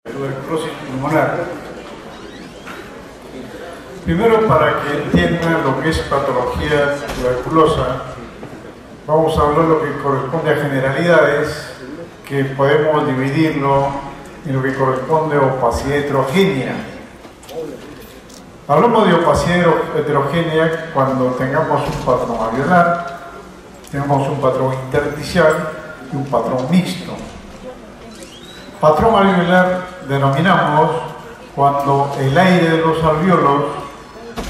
Tuberculosis pulmonar. Primero, para que entiendan lo que es patología tuberculosa, vamos a hablar lo que corresponde a generalidades, que podemos dividirlo en lo que corresponde a opacidad heterogénea. Hablamos de opacidad heterogénea cuando tengamos un patrón alveolar, tenemos un patrón intersticial y un patrón mixto. Patrón alveolar denominamos cuando el aire de los alvéolos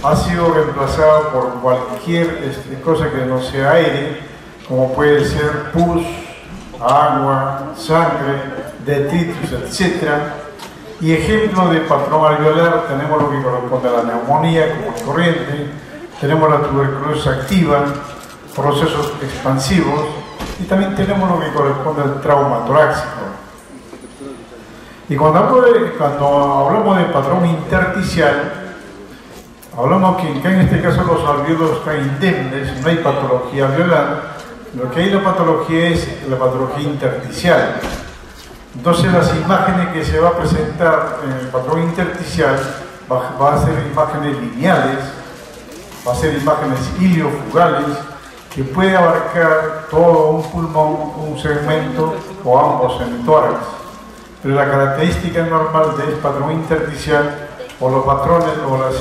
ha sido reemplazado por cualquier cosa que no sea aire, como puede ser pus, agua, sangre, detritus, etc. Y ejemplo de patrón alveolar tenemos lo que corresponde a la neumonía como es corriente, tenemos la tuberculosis activa, procesos expansivos, y también tenemos lo que corresponde al trauma torácico. Y cuando hablamos de patrón intersticial, hablamos que en este caso los alvéolos están indemnes, no hay patología alveolar, lo que hay la patología es la patología intersticial. Entonces las imágenes que se va a presentar en el patrón intersticial va a ser imágenes lineales, va a ser imágenes iliofugales, que puede abarcar todo un pulmón, un segmento o ambos en el tórax. Pero la característica normal del patrón intersticial o los patrones o las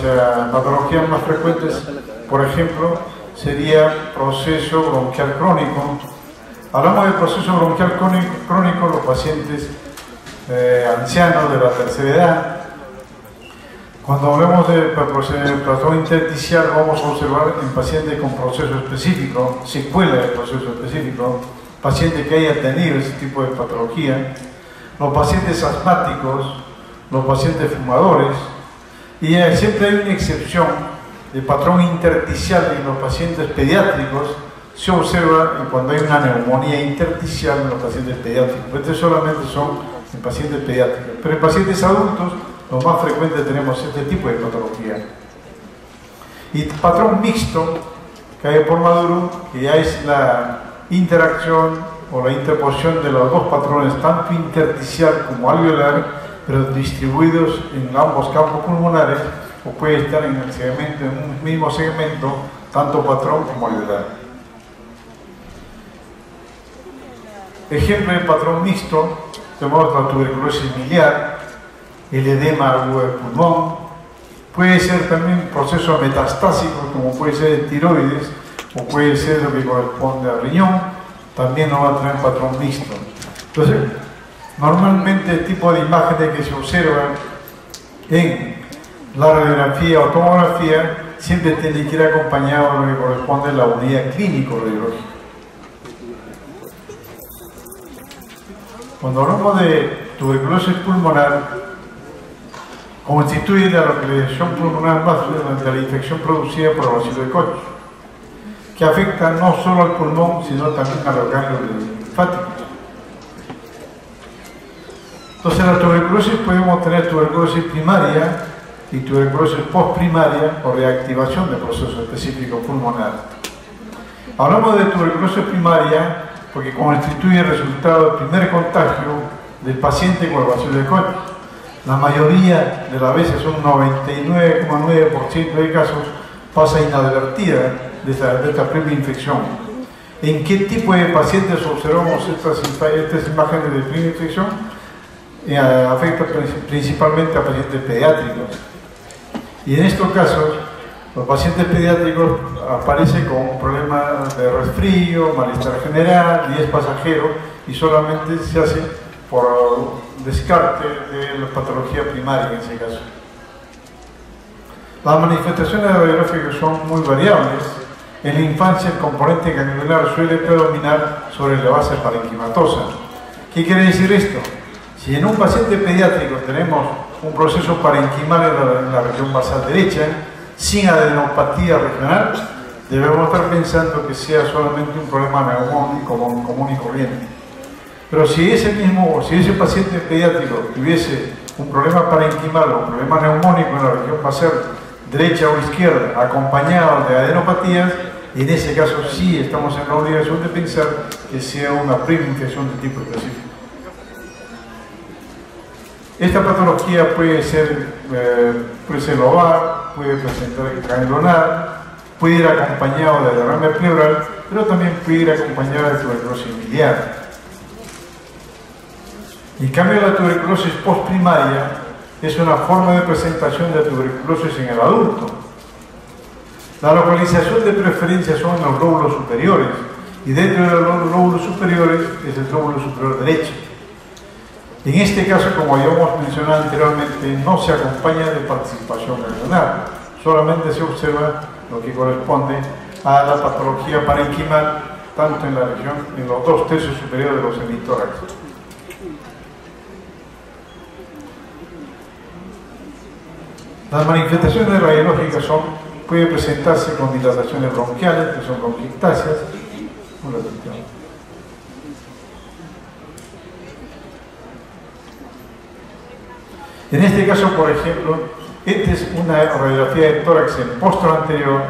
patologías más frecuentes, por ejemplo, sería proceso bronquial crónico. Hablamos de proceso bronquial crónico los pacientes ancianos de la tercera edad. Cuando hablamos de patrón intersticial vamos a observar en pacientes con proceso específico, secuela de proceso específico, pacientes que hayan tenido ese tipo de patología, los pacientes asmáticos, los pacientes fumadores, y siempre hay una excepción de patrón intersticial en los pacientes pediátricos. Se observa cuando hay una neumonía intersticial en los pacientes pediátricos. Estos solamente son en pacientes pediátricos, pero en pacientes adultos lo más frecuente tenemos este tipo de patología. Y patrón mixto, que hay por Maduro, que ya es la interacción o la interposición de los dos patrones, tanto intersticial como alveolar, pero distribuidos en ambos campos pulmonares, o puede estar en el segmento, en un mismo segmento, tanto patrón como alveolar. Ejemplo de patrón mixto, tenemos la tuberculosis miliar, el edema agudo del pulmón, puede ser también proceso metastásico, como puede ser el tiroides, o puede ser lo que corresponde al riñón, también nos va a tener patrón mixto. Entonces, normalmente el tipo de imágenes que se observan en la radiografía o tomografía siempre tiene que ir acompañado de lo que corresponde a la unidad clínico-radiológica. Cuando hablamos de tuberculosis pulmonar, constituye la localización pulmonar más frecuente de la infección producida por el bacilo de Koch, que afecta no solo al pulmón, sino también a los ganglios linfáticos. Entonces, en la tuberculosis podemos tener tuberculosis primaria y tuberculosis postprimaria o reactivación de proceso específico pulmonar. Hablamos de tuberculosis primaria porque constituye el resultado del primer contagio del paciente con el bacilo de Koch. La mayoría de las veces, un 99,9% de casos, pasa inadvertida de esta primera infección. ¿En qué tipo de pacientes observamos estas imágenes de primera infección? Afecta principalmente a pacientes pediátricos. Y en estos casos, los pacientes pediátricos aparecen con un problema de resfrío, malestar general y es pasajero y solamente se hace por descarte de la patología primaria en ese caso. Las manifestaciones radiográficas son muy variables. En la infancia el componente ganglionar suele predominar sobre la base parenquimatosa. ¿Qué quiere decir esto? Si en un paciente pediátrico tenemos un proceso parenquimal en la región basal derecha, sin adenopatía regional, debemos estar pensando que sea solamente un problema neumónico común y corriente. Pero si ese paciente pediátrico tuviese un problema parenquimal o un problema neumónico en la región basal derecha o izquierda, acompañado de adenopatías, en ese caso sí estamos en la obligación de pensar que sea una prima infección de tipo específico. Esta patología puede ser lobar, puede presentar cáncer lunar, puede ir acompañado de derrame pleural, pero también puede ir acompañado de tuberculosis biliar. En cambio, la tuberculosis postprimaria es una forma de presentación de tuberculosis en el adulto. La localización de preferencia son en los lóbulos superiores, y dentro de los lóbulos superiores es el lóbulo superior derecho. En este caso, como ya hemos mencionado anteriormente, no se acompaña de participación ganglionar, solamente se observa lo que corresponde a la patología parenquimal, tanto en la región, en los 2/3 superiores de los hemitórax. Las manifestaciones radiológicas pueden presentarse con dilataciones bronquiales, que son bronquiectasias. En este caso, por ejemplo, esta es una radiografía de tórax en póstero anterior,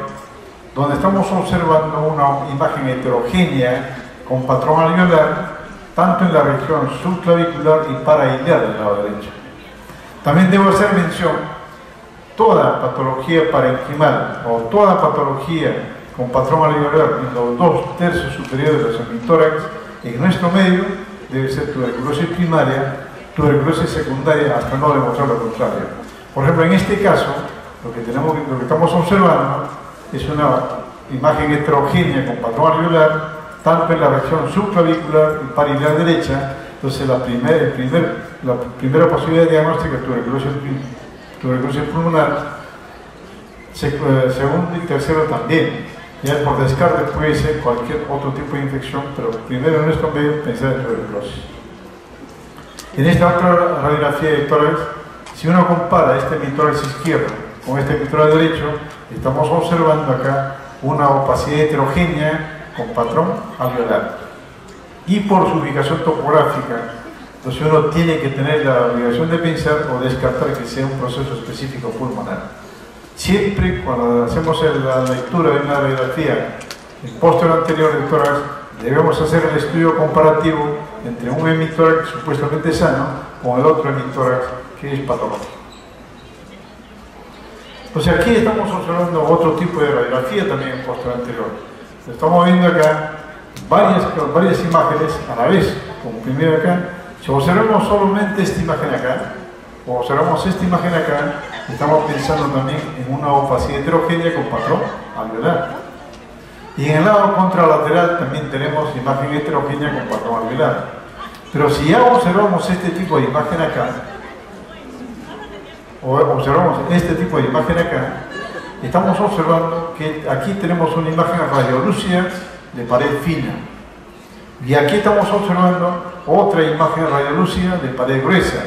donde estamos observando una imagen heterogénea con patrón alveolar, tanto en la región subclavicular y parailiar del lado derecho. También debo hacer mención, toda patología parenquimal o toda patología con patrón alveolar en los 2/3 superiores de los hemitórax, en nuestro medio debe ser tuberculosis primaria, tuberculosis secundaria, hasta no demostrar lo contrario. Por ejemplo, en este caso, lo que estamos observando es una imagen heterogénea con patrón alveolar, tanto en la región subclavicular y parailiar derecha. Entonces, la primera posibilidad de diagnóstico es tuberculosis pulmonar, segundo y tercero también. Ya por descarte puede ser cualquier otro tipo de infección, pero primero en nuestro medio pensar en tuberculosis. En esta otra radiografía de tórax, si uno compara este hemitórax izquierdo con este hemitórax derecho, estamos observando acá una opacidad heterogénea con patrón alveolar. Y por su ubicación topográfica, entonces uno tiene que tener la obligación de pensar o descartar que sea un proceso específico pulmonar. Siempre cuando hacemos la lectura de una radiografía en póstero anterior del tórax, debemos hacer el estudio comparativo entre un hemitórax supuestamente sano con el otro hemitórax que es patológico. Entonces aquí estamos observando otro tipo de radiografía también en póstero anterior. Estamos viendo acá varias imágenes a la vez, como primero acá. Si observamos solamente esta imagen acá, o observamos esta imagen acá, estamos pensando también en una opacidad heterogénea con patrón alveolar. Y en el lado contralateral también tenemos imagen heterogénea con patrón alveolar. Pero si ya observamos este tipo de imagen acá, o observamos este tipo de imagen acá, estamos observando que aquí tenemos una imagen radiolúcida de pared fina. Y aquí estamos observando otra imagen radiolúcida de pared gruesa.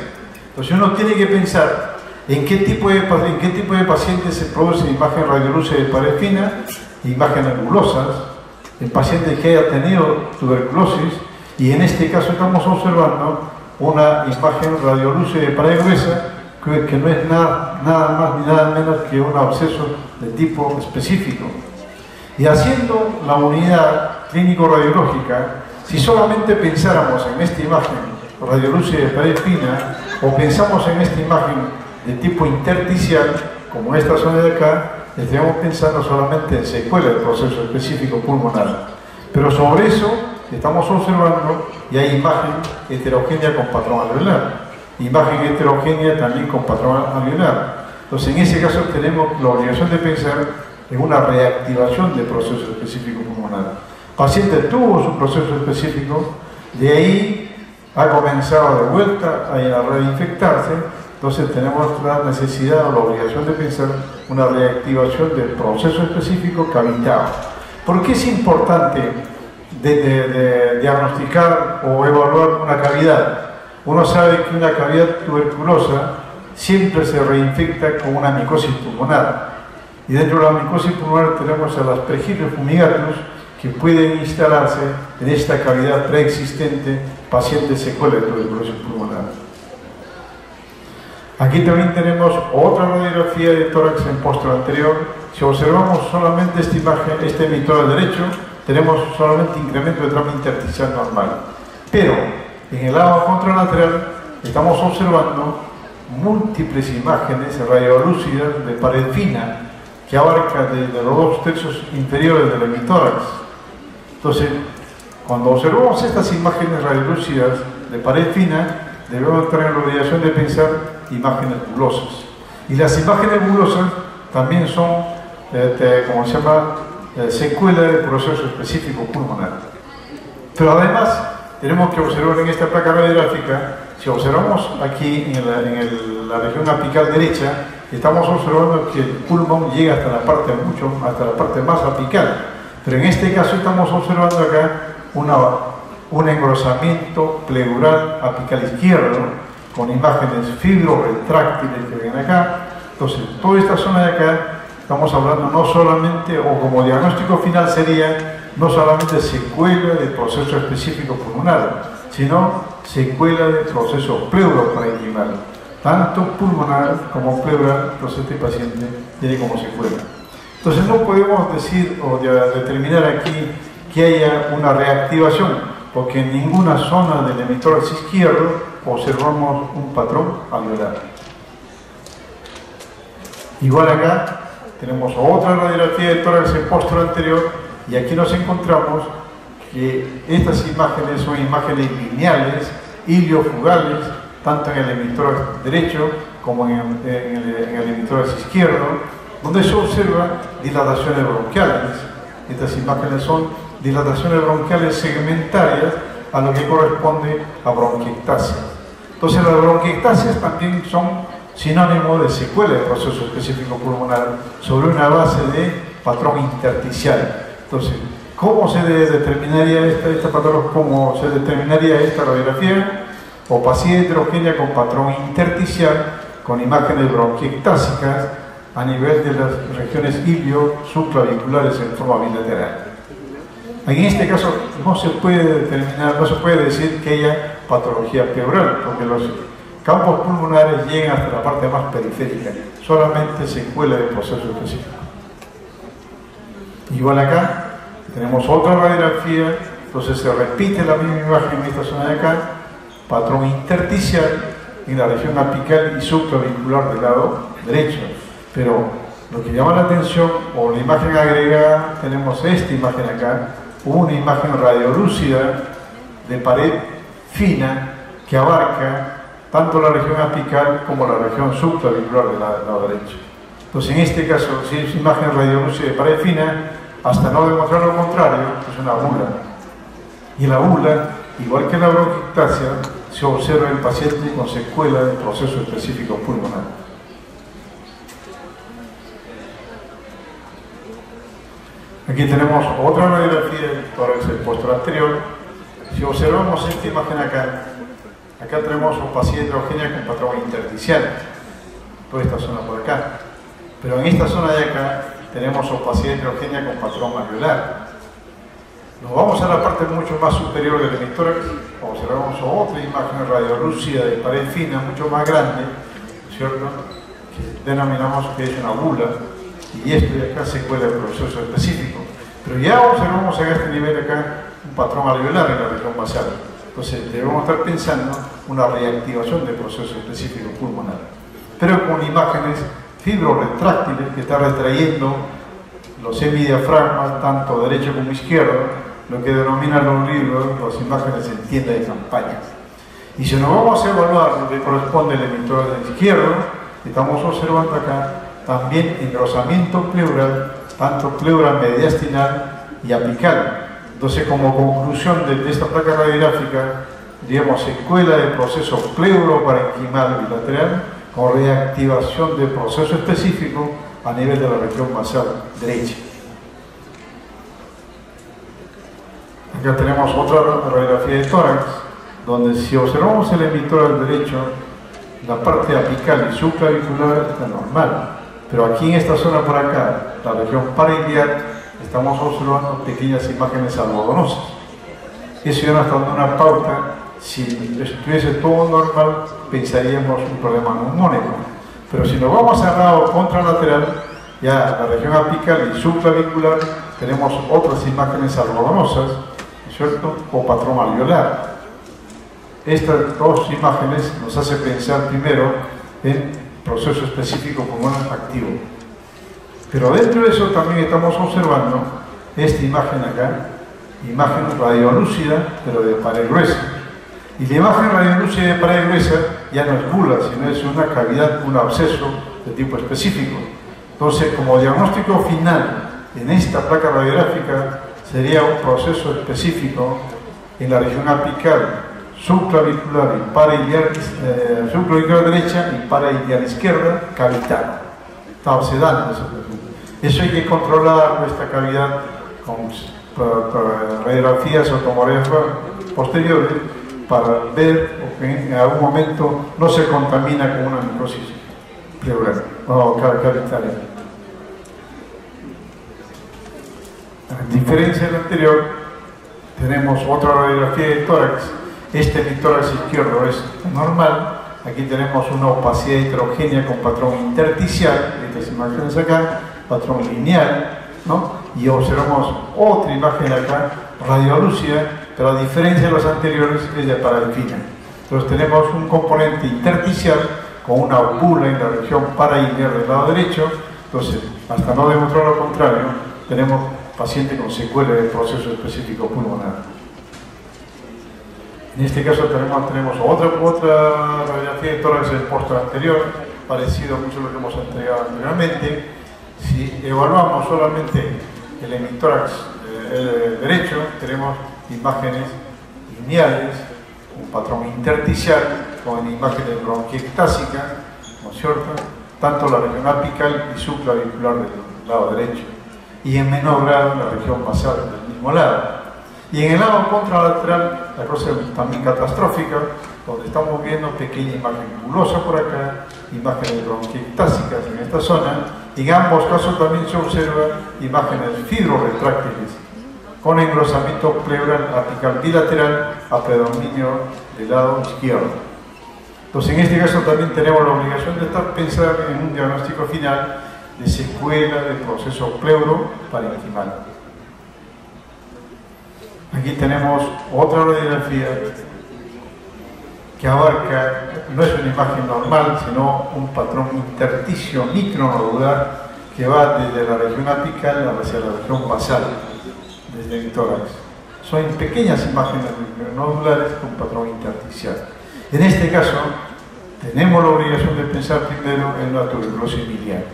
Entonces uno tiene que pensar en qué tipo de pacientes se produce imagen radiolúcida de pared fina, imágenes nebulosas, en pacientes que haya tenido tuberculosis, y en este caso estamos observando una imagen radiolúcida de pared gruesa que no es nada más ni nada menos que un absceso de tipo específico. Y haciendo la unidad clínico-radiológica, si solamente pensáramos en esta imagen radiolúcida de pared fina, o pensamos en esta imagen de tipo intersticial, como esta zona de acá, estaríamos pensando solamente en secuela del proceso específico pulmonar. Pero sobre eso estamos observando y hay imagen heterogénea con patrón alveolar, imagen heterogénea también con patrón alveolar. Entonces, en ese caso tenemos la obligación de pensar en una reactivación del proceso específico pulmonar. El paciente tuvo su proceso específico, de ahí ha comenzado de vuelta a reinfectarse, entonces tenemos la necesidad o la obligación de pensar una reactivación del proceso específico cavitado. ¿Por qué es importante de diagnosticar o evaluar una cavidad? Uno sabe que una cavidad tuberculosa siempre se reinfecta con una micosis pulmonar. Y dentro de la micosis pulmonar tenemos a las Aspergillus fumigatus que pueden instalarse en esta cavidad preexistente, paciente secuela de tuberculosis pulmonar. Aquí también tenemos otra radiografía de tórax en póstero anterior. Si observamos solamente esta imagen, este hemitórax derecho, tenemos solamente incremento de trama intersticial normal. Pero en el lado contralateral estamos observando múltiples imágenes radiolúcidas de pared fina que abarca desde los 2 tercios inferiores del hemitórax. Entonces, cuando observamos estas imágenes radiolúcidas de pared fina, debemos tener la obligación de pensar imágenes bulosas. Y las imágenes bulosas también son, como se llama, secuela del proceso específico pulmonar. Pero además, tenemos que observar en esta placa radiográfica, si observamos aquí en la región apical derecha, estamos observando que el pulmón llega hasta la parte más apical. Pero en este caso estamos observando acá un engrosamiento pleural apical izquierdo con imágenes fibroretráctiles que ven acá. Entonces, toda esta zona de acá, estamos hablando no solamente, o como diagnóstico final sería, no solamente secuela del proceso específico pulmonar, sino secuela del proceso pleuroparenquimal, tanto pulmonar como pleural. Entonces este paciente tiene como secuela. Entonces no podemos decir o determinar aquí que haya una reactivación, porque en ninguna zona del hemitórax izquierdo observamos un patrón alveolar. Igual acá tenemos otra radiografía de tórax en postura anterior, y aquí nos encontramos que estas imágenes son imágenes lineales, iliofugales, tanto en el hemitórax derecho como en el hemitórax izquierdo, donde se observan dilataciones bronquiales. Estas imágenes son dilataciones bronquiales segmentarias a lo que corresponde a bronquiectasia. Entonces las bronquiectasias también son sinónimo de secuela del proceso específico pulmonar sobre una base de patrón intersticial. Entonces, ¿cómo se determinaría esta patología? ¿Cómo se determinaría esta radiografía? Opacidad heterogénea con patrón intersticial, con imágenes bronquiectásicas a nivel de las regiones ilio-subclaviculares en forma bilateral. En este caso no se puede determinar, no se puede decir que haya patología pleural, porque los campos pulmonares llegan hasta la parte más periférica, solamente secuela del proceso específico. Igual acá tenemos otra radiografía, entonces se repite la misma imagen en esta zona de acá, patrón intersticial en la región apical y subclavicular del lado derecho. Pero lo que llama la atención, o la imagen agregada, tenemos esta imagen acá, una imagen radiolúcida de pared fina que abarca tanto la región apical como la región subclavicular del lado derecho. Entonces, en este caso, si es imagen radiolúcida de pared fina, hasta no demostrar lo contrario, es una bula. Y la bula, igual que la bronquiectasia, se observa en el paciente con secuela del proceso específico pulmonar. Aquí tenemos otra radiografía del tórax del posterior anterior. Si observamos esta imagen acá tenemos opacidad heterogénea con patrón intersticial, toda esta zona por acá. Pero en esta zona de acá tenemos opacidad heterogénea con patrón alveolar. Nos vamos a la parte mucho más superior del hemitórax, observamos otra imagen radiolúcida de pared fina, mucho más grande, ¿cierto? Que denominamos que es una bula, y esto de acá secuela del proceso específico. Pero ya observamos en este nivel acá un patrón alveolar en la región basal. Entonces debemos estar pensando una reactivación del proceso específico pulmonar, pero con imágenes fibroretráctiles que está retrayendo los semidiafragmas, tanto derecho como izquierdo, lo que denominan los libros las imágenes en tienda de campaña. Y si nos vamos a evaluar lo que corresponde al hemitórax izquierdo, estamos observando acá también engrosamiento pleural, tanto pleura mediastinal y apical. Entonces, como conclusión de esta placa radiográfica, digamos, secuela del proceso pleuroparenquimal bilateral con reactivación del proceso específico a nivel de la región basal derecha. Acá tenemos otra radiografía de tórax, donde si observamos el hemitórax derecho, la parte apical y subclavicular está normal, pero aquí en esta zona por acá, la región parailiac, estamos observando pequeñas imágenes algodonosas. Eso ya nos está dando una pauta. Si estuviese todo normal, pensaríamos un problema neumónico. Pero si nos vamos al lado contralateral, ya la región apical y subclavicular, tenemos otras imágenes algodonosas, ¿cierto? O patrón alveolar. Estas dos imágenes nos hacen pensar primero en proceso específico pulmonar activo. Pero dentro de eso también estamos observando esta imagen acá, imagen radiolúcida, pero de pared gruesa. Y la imagen radiolúcida de pared gruesa ya no es gula, sino es una cavidad, un absceso de tipo específico. Entonces, como diagnóstico final en esta placa radiográfica sería un proceso específico en la región apical, subclavicular y parailiar, subclavicular derecha y parailiar izquierda, cavital. Está obsedando eso hay que controlar esta cavidad con radiografías o tomografías posteriores para ver que en algún momento no se contamina con una necrosis pleural o cavitaria. A diferencia del anterior, tenemos otra radiografía de tórax. Este mi tórax izquierdo es normal. Aquí tenemos una opacidad heterogénea con patrón intersticial, estas imágenes acá, patrón lineal, ¿no? Y observamos otra imagen acá, radiolúcida, pero a diferencia de los anteriores es de paralfina. Entonces tenemos un componente intersticial con una bula en la región parailiar del lado derecho. Entonces, hasta no demostrar lo contrario, tenemos paciente con secuela del proceso específico pulmonar. En este caso tenemos otra radiografía de tórax del póster anterior, parecido mucho a lo que hemos entregado anteriormente. Si evaluamos solamente el hemitórax derecho, tenemos imágenes lineales, un patrón intersticial con imágenes bronquiectásicas, ¿no es cierto? Tanto la región apical y subclavicular del lado derecho, y en menor grado la región basal del mismo lado. Y en el lado contralateral, la cosa es también catastrófica, donde estamos viendo pequeña imagen bulosa por acá, imágenes bronquiectásicas en esta zona, y en ambos casos también se observa imágenes fibroretráctiles, con engrosamiento pleural apical bilateral a predominio del lado izquierdo. Entonces, en este caso también tenemos la obligación de pensar en un diagnóstico final de secuela del proceso pleuro-parenquimal. Aquí tenemos otra radiografía que abarca, no es una imagen normal, sino un patrón intersticio micronodular que va desde la región apical hacia la región basal, desde el tórax. Son pequeñas imágenes micronodulares con patrón intersticial. En este caso, tenemos la obligación de pensar primero en la tuberculosis biliar.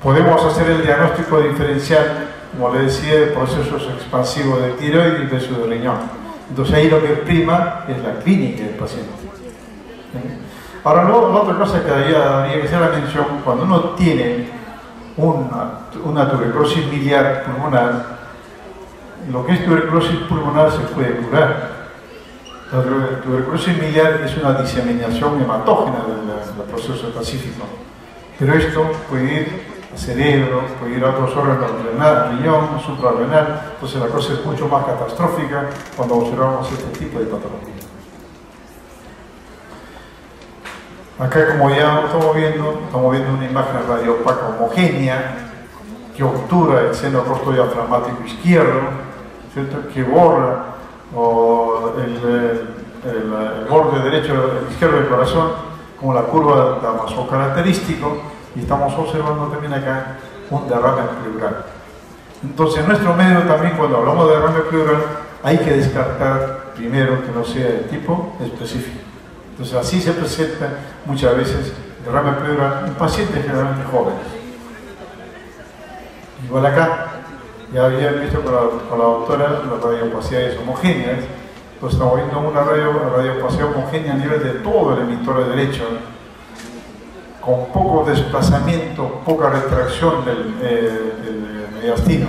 Podemos hacer el diagnóstico diferencial, como le decía, de procesos expansivos de tiroides y peso de riñón. Entonces ahí lo que prima es la clínica del paciente. Ahora, la otra cosa que habría que hacer la mención, cuando uno tiene una tuberculosis biliar pulmonar, lo que es tuberculosis pulmonar se puede curar. La tuberculosis biliar es una diseminación hematógena del proceso específico, pero esto puede ir al cerebro, puede ir a otros órganos renal, riñón, suprarrenal. Entonces la cosa es mucho más catastrófica cuando observamos este tipo de patología. Acá, como ya estamos viendo una imagen radiopaca homogénea que obtura el seno costodiafragmático izquierdo, ¿cierto? Que borra el borde derecho izquierdo del corazón, como la curva de Damaso característico, y estamos observando también acá un derrame pleural. Entonces, en nuestro medio también, cuando hablamos de derrame pleural, hay que descartar primero que no sea de tipo específico. Entonces, así se presenta muchas veces derrame pleural en pacientes generalmente jóvenes. Igual acá, ya había visto con la doctora las radiopacidades homogéneas. Entonces estamos viendo una radiopacidad homogénea a nivel de todo el emisor derecho, con poco desplazamiento, poca retracción del mediastino.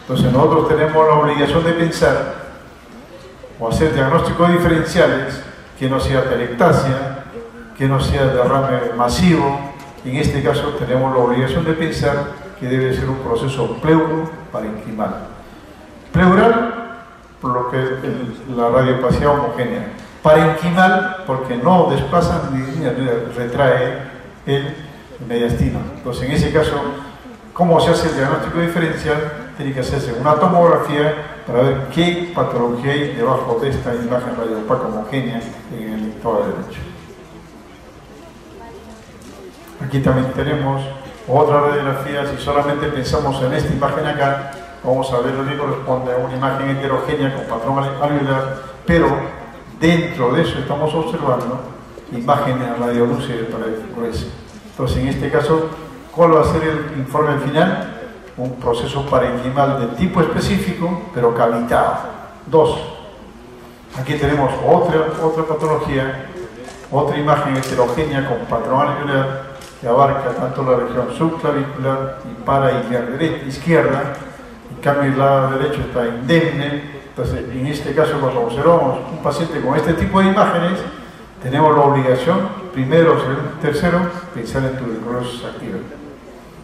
Entonces nosotros tenemos la obligación de pensar o hacer diagnósticos diferenciales que no sea telectasia, que no sea derrame masivo. En este caso tenemos la obligación de pensar que debe ser un proceso pleuro-parenquimal. Pleural, por lo que es la radiopacidad homogénea. Parenquimal, porque no desplaza ni retrae el mediastino. Entonces, en ese caso, ¿cómo se hace el diagnóstico diferencial? Tiene que hacerse una tomografía para ver qué patología hay debajo de esta imagen radiopaca homogénea en el todo derecho. Aquí también tenemos otra radiografía. Si solamente pensamos en esta imagen acá, vamos a ver lo que corresponde a una imagen heterogénea con patrón alveolar, pero dentro de eso estamos observando imágenes radiolúcidas de pared gruesa. Entonces, en este caso, ¿cuál va a ser el informe final? Un proceso parenquimal de tipo específico, pero cavitado. 2. Aquí tenemos otra patología, otra imagen heterogénea con patrón alveolar que abarca tanto la región subclavicular y parailiar izquierda. En cambio, el lado derecho está indemne. Entonces, en este caso, cuando observamos un paciente con este tipo de imágenes, tenemos la obligación, primero, segundo, tercero, pensar en tuberculosis activa.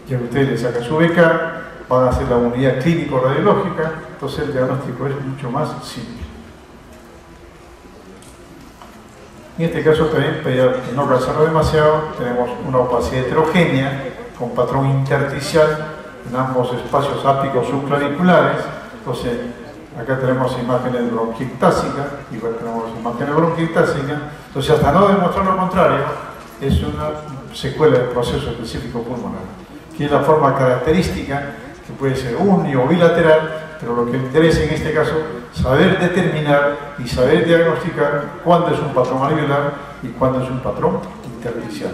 Ya que ustedes le sacan su beca, van a hacer la unidad clínico-radiológica, entonces el diagnóstico es mucho más simple. En este caso también, para no cansarlo demasiado, tenemos una opacidad heterogénea con patrón intersticial en ambos espacios ápticos subclaviculares. Entonces, acá tenemos imágenes bronquiectásicas, igual tenemos imágenes bronquiectásicas. Entonces, hasta no demostrar lo contrario, es una secuela del proceso específico pulmonar, que es la forma característica, que puede ser uni o bilateral, pero lo que interesa en este caso es saber determinar y saber diagnosticar cuándo es un patrón alveolar y cuándo es un patrón intersticial.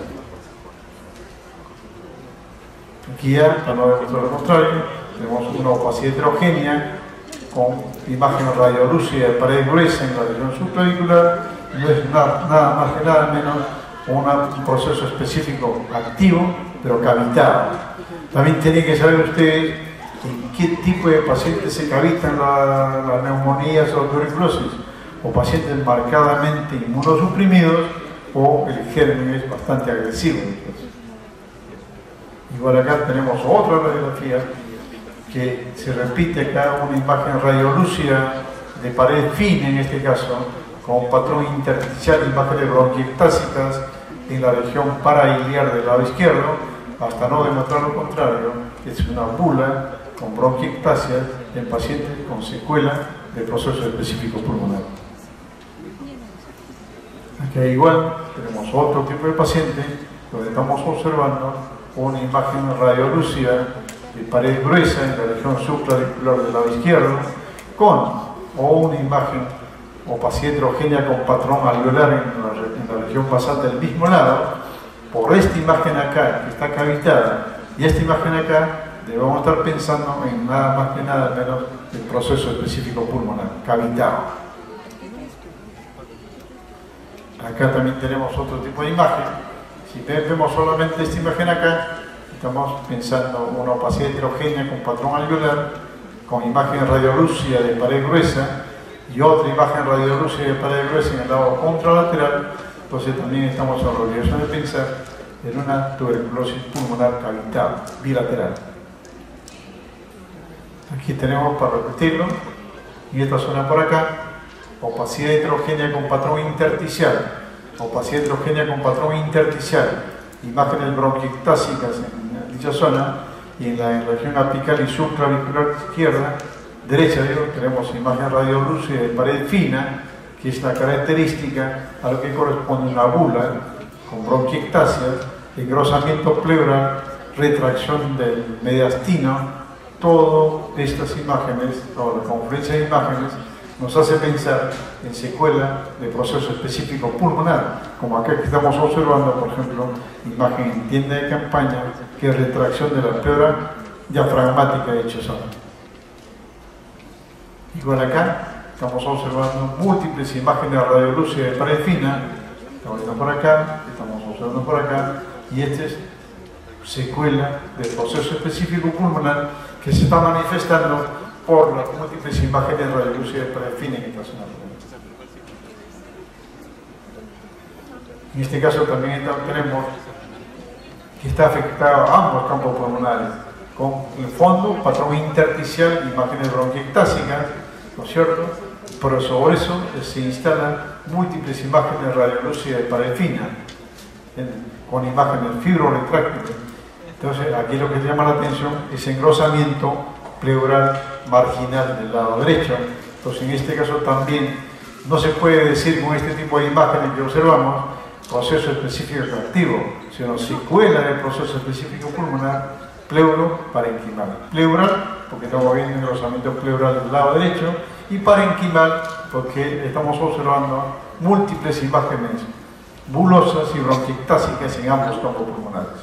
Aquí ya, para no demostrar lo contrario, tenemos una opacidad heterogénea con imagen radiolúcida de pared gruesa en la región subclavicular. No es nada más que nada menos un proceso específico activo, pero cavitado. También tienen que saber ustedes en qué tipo de pacientes se cavitan las neumonías o tuberculosis, o pacientes marcadamente inmunosuprimidos, o el germen es bastante agresivo. Igual acá tenemos otra radiografía que se repite acá, una imagen radiolúcida de pared fina en este caso, con patrón intersticial, imágenes bronquiectásicas en la región parailiar del lado izquierdo, hasta no demostrar lo contrario. Es una bula con bronquiectasia en pacientes con secuela de proceso específico pulmonar. Aquí igual tenemos otro tipo de paciente donde estamos observando una imagen radiolúcida de pared gruesa en la región subclavicular del lado izquierdo, con una imagen opacidad heterogénea con patrón alveolar en la región basal del mismo lado. Por esta imagen acá, que está cavitada, y esta imagen acá, debemos estar pensando en nada más que nada menos el proceso específico pulmonar, cavitado. Acá también tenemos otro tipo de imagen. Si vemos solamente esta imagen acá, estamos pensando en una opacidad heterogénea con patrón alveolar, con imagen radiolúcida de pared gruesa, y otra imagen radiolúcida de pared gruesa en el lado contralateral. Entonces también estamos en la obligación de pensar en una tuberculosis pulmonar cavitada, bilateral. Aquí tenemos, para repetirlo, en esta zona por acá, opacidad heterogénea con patrón intersticial, opacidad heterogénea con patrón intersticial, imágenes bronquiectásicas en dicha zona, y en la región apical y subclavicular izquierda, derecha, tenemos imagen radiolúcida de pared fina, que es la característica a lo que corresponde una bula con bronquiectasia, engrosamiento pleural, retracción del mediastino. Todas estas imágenes, o la confluencia de imágenes, nos hace pensar en secuela de proceso específico pulmonar, como acá que estamos observando, por ejemplo, imagen en tienda de campaña, que es retracción de la pleura diafragmática de Chesson. Igual acá, estamos observando múltiples imágenes radiolúcidas de pared fina. Estamos viendo por acá, estamos observando por acá, y esta es secuela del proceso específico pulmonar que se está manifestando por las múltiples imágenes radiolúcidas de pared fina en esta zona. En este caso también tenemos que está afectado a ambos campos pulmonares, con el fondo, patrón intersticial, imágenes bronquiectásicas, ¿no es cierto? Pero sobre eso se instalan múltiples imágenes radiolúcidas de pared fina, con imágenes fibroretráctiles. Entonces, aquí lo que llama la atención es engrosamiento pleural marginal del lado derecho. Entonces, en este caso también no se puede decir con este tipo de imágenes que observamos proceso específico activo, sino secuela del proceso específico pulmonar pleuro-parenquimal. Pleural, porque estamos viendo engrosamiento pleural del lado derecho, y parenquimal, porque estamos observando múltiples imágenes bulosas y bronquiectásicas en ambos campos pulmonares.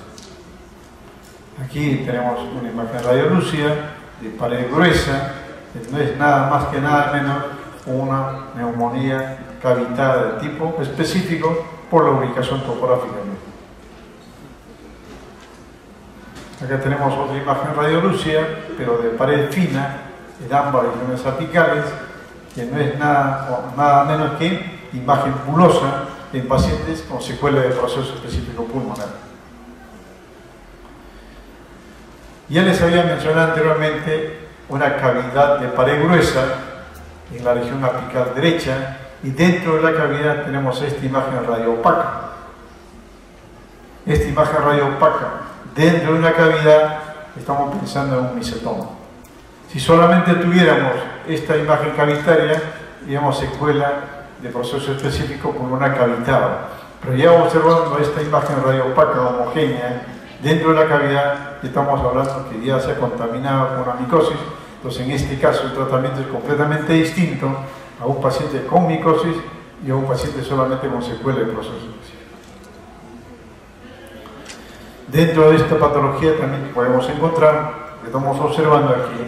Aquí tenemos una imagen radiolúcida de pared gruesa, que no es nada más que nada menos una neumonía cavitada de tipo específico por la ubicación topográfica. Acá tenemos otra imagen radiolúcida, pero de pared fina, en ambas regiones apicales, que no es nada menos que imagen bulosa en pacientes con secuelas de proceso específico pulmonar. Ya les había mencionado anteriormente una cavidad de pared gruesa en la región apical derecha, y dentro de la cavidad tenemos esta imagen radioopaca. Esta imagen radioopaca, dentro de una cavidad, estamos pensando en un mesotoma. Si solamente tuviéramos esta imagen cavitaria, digamos secuela de proceso específico pulmonar cavitado. Pero ya observando esta imagen radioopaca homogénea dentro de la cavidad, estamos hablando que ya se ha contaminado con una micosis. Entonces, en este caso, el tratamiento es completamente distinto a un paciente con micosis y a un paciente solamente con secuela de proceso específico. Dentro de esta patología también podemos encontrar, que estamos observando aquí,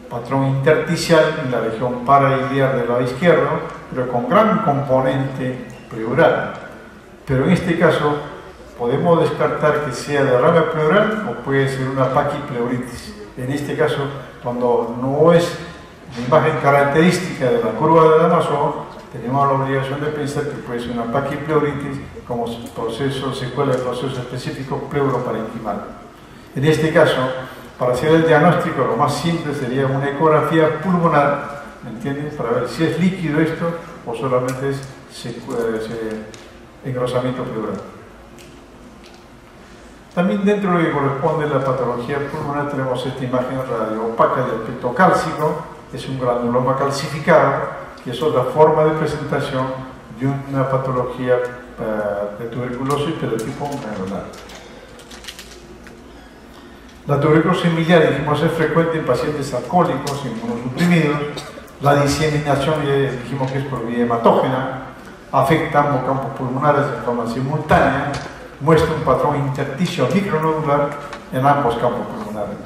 patrón intersticial en la región parailiar del lado izquierdo, pero con gran componente pleural. Pero en este caso podemos descartar que sea derrame pleural o puede ser una paquipleuritis. En este caso, cuando no es la imagen característica de la curva de Damaso, tenemos la obligación de pensar que puede ser una paquipleuritis como proceso, secuela de proceso específico pleuroparenquimal. En este caso, para hacer el diagnóstico, lo más simple sería una ecografía pulmonar, ¿me entiendes? Para ver si es líquido esto o solamente es engrosamiento pleural. También dentro de lo que corresponde a la patología pulmonar tenemos esta imagen radioopaca del aspecto cálcico, es un granuloma calcificado, que es otra forma de presentación de una patología de tuberculosis, pero de tipo granular. La tuberculosis miliar, dijimos, es frecuente en pacientes alcohólicos, inmunosuprimidos. La diseminación, dijimos que es por vía hematógena, afecta ambos campos pulmonares de forma simultánea, muestra un patrón intersticio micronodular en ambos campos pulmonares.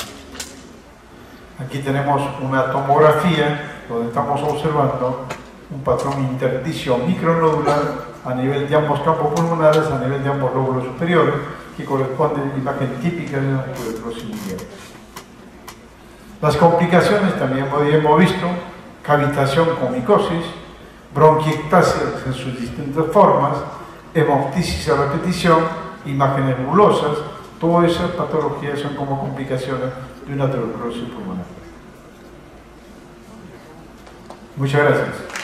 Aquí tenemos una tomografía donde estamos observando un patrón intersticio micronodular a nivel de ambos campos pulmonares, a nivel de ambos lóbulos superiores, que corresponde a la imagen típica de una tuberculosis miliar. Las complicaciones también hemos visto: cavitación con micosis, bronquiectasia en sus distintas formas, hemoptisis a repetición, imágenes bulosas. Todas esas patologías son como complicaciones de una tuberculosis pulmonar. Muchas gracias.